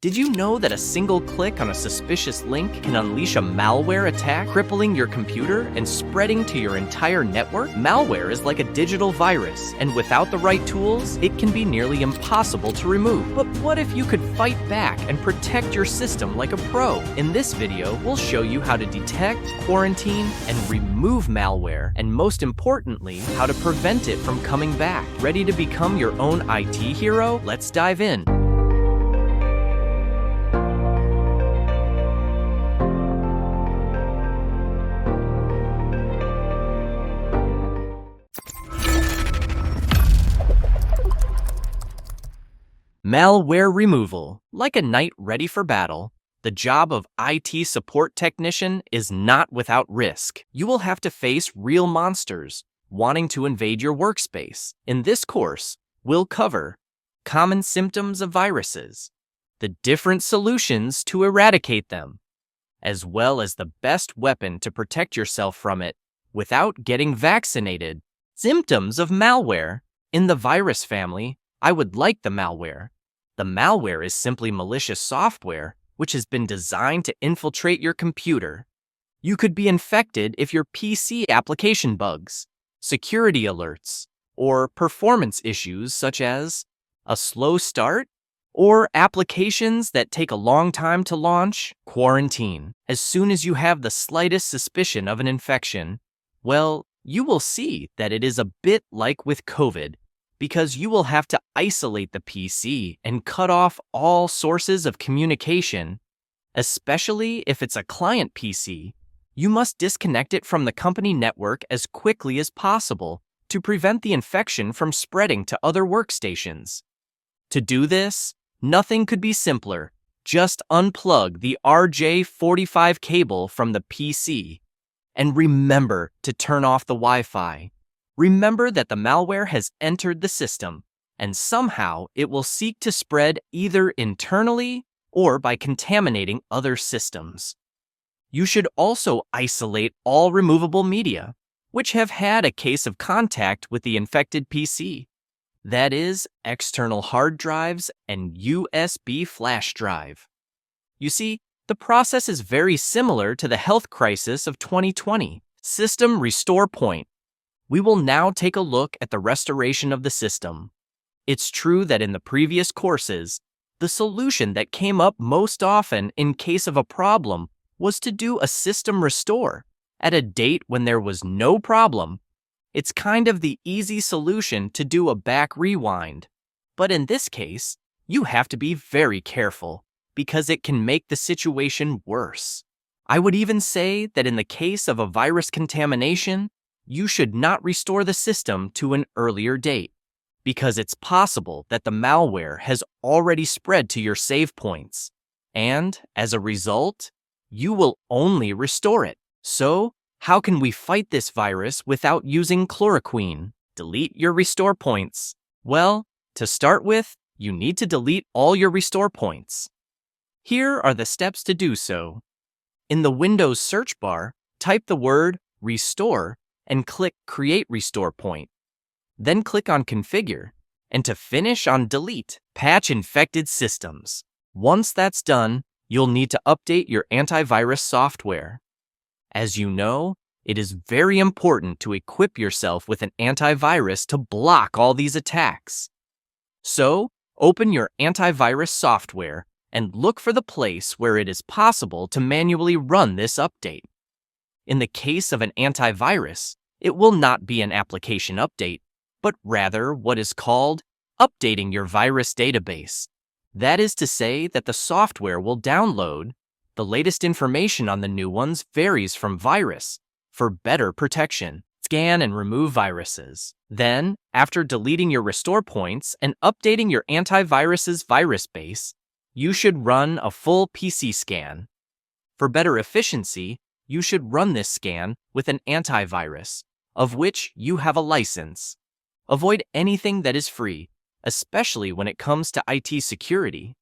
Did you know that a single click on a suspicious link can unleash a malware attack, crippling your computer and spreading to your entire network? Malware is like a digital virus, and without the right tools, it can be nearly impossible to remove. But what if you could fight back and protect your system like a pro? In this video, we'll show you how to detect, quarantine, and remove malware, and most importantly, how to prevent it from coming back. Ready to become your own IT hero? Let's dive in. Malware removal. Like a knight ready for battle, the job of IT support technician is not without risk. You will have to face real monsters wanting to invade your workspace. In this course, we'll cover common symptoms of viruses, the different solutions to eradicate them, as well as the best weapon to protect yourself from it without getting vaccinated. Symptoms of malware. In the virus family, I would like the malware. The malware is simply malicious software which has been designed to infiltrate your computer. You could be infected if your PC application bugs, security alerts, or performance issues such as a slow start or applications that take a long time to launch. Quarantine. As soon as you have the slightest suspicion of an infection, well, you will see that it is a bit like with COVID, because you will have to isolate the PC and cut off all sources of communication. Especially if it's a client PC, you must disconnect it from the company network as quickly as possible to prevent the infection from spreading to other workstations. To do this, nothing could be simpler. Just unplug the RJ45 cable from the PC and remember to turn off the Wi-Fi. Remember that the malware has entered the system, and somehow it will seek to spread either internally or by contaminating other systems. You should also isolate all removable media, which have had a case of contact with the infected PC. That is, external hard drives and USB flash drive. You see, the process is very similar to the health crisis of 2020. System restore point. We will now take a look at the restoration of the system. It's true that in the previous courses, the solution that came up most often in case of a problem was to do a system restore at a date when there was no problem. It's kind of the easy solution to do a back rewind. But in this case, you have to be very careful because it can make the situation worse. I would even say that in the case of a virus contamination, you should not restore the system to an earlier date, because it's possible that the malware has already spread to your save points, and as a result, you will only restore it. So, how can we fight this virus without using chloroquine? Delete your restore points. Well, to start with, you need to delete all your restore points. Here are the steps to do so. In the Windows search bar, type the word restore and click Create Restore Point. Then click on Configure, and to finish on Delete, Patch Infected Systems. Once that's done, you'll need to update your antivirus software. As you know, it is very important to equip yourself with an antivirus to block all these attacks. So, open your antivirus software and look for the place where it is possible to manually run this update. In the case of an antivirus, it will not be an application update, but rather what is called updating your virus database. That is to say that the software will download. The latest information on the new ones varies from virus for better protection. Scan and remove viruses. Then, after deleting your restore points and updating your antivirus's virus base, you should run a full PC scan. For better efficiency, you should run this scan with an antivirus, of which you have a license. Avoid anything that is free, especially when it comes to IT security.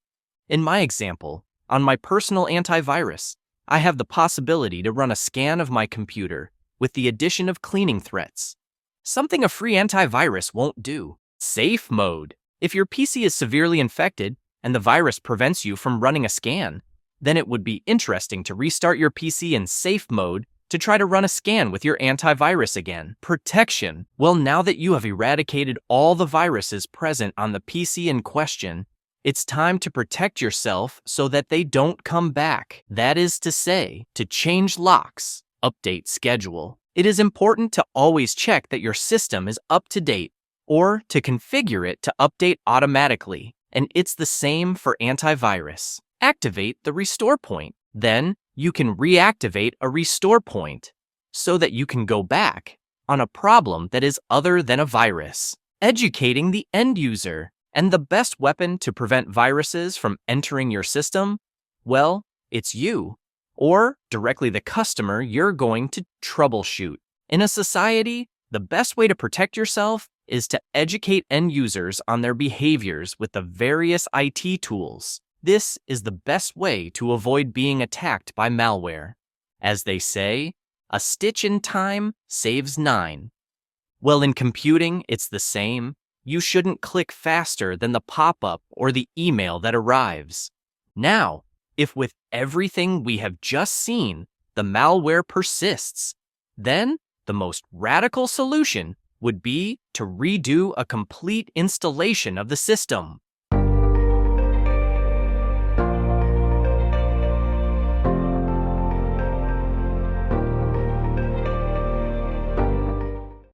In my example, on my personal antivirus, I have the possibility to run a scan of my computer with the addition of cleaning threats. Something a free antivirus won't do. Safe mode. If your PC is severely infected and the virus prevents you from running a scan, then it would be interesting to restart your PC in safe mode to try to run a scan with your antivirus again. Protection. Well, now that you have eradicated all the viruses present on the PC in question, it's time to protect yourself so that they don't come back. That is to say, to change locks, update schedule. It is important to always check that your system is up to date or to configure it to update automatically. And it's the same for antivirus. Activate the restore point. Then you can reactivate a restore point so that you can go back on a problem that is other than a virus. Educating the end user. And the best weapon to prevent viruses from entering your system? Well, it's you, or directly the customer you're going to troubleshoot. In a society, the best way to protect yourself is to educate end users on their behaviors with the various IT tools. This is the best way to avoid being attacked by malware. As they say, a stitch in time saves 9. Well, in computing, it's the same. You shouldn't click faster than the pop-up or the email that arrives. Now, if with everything we have just seen, the malware persists, then the most radical solution would be to redo a complete installation of the system.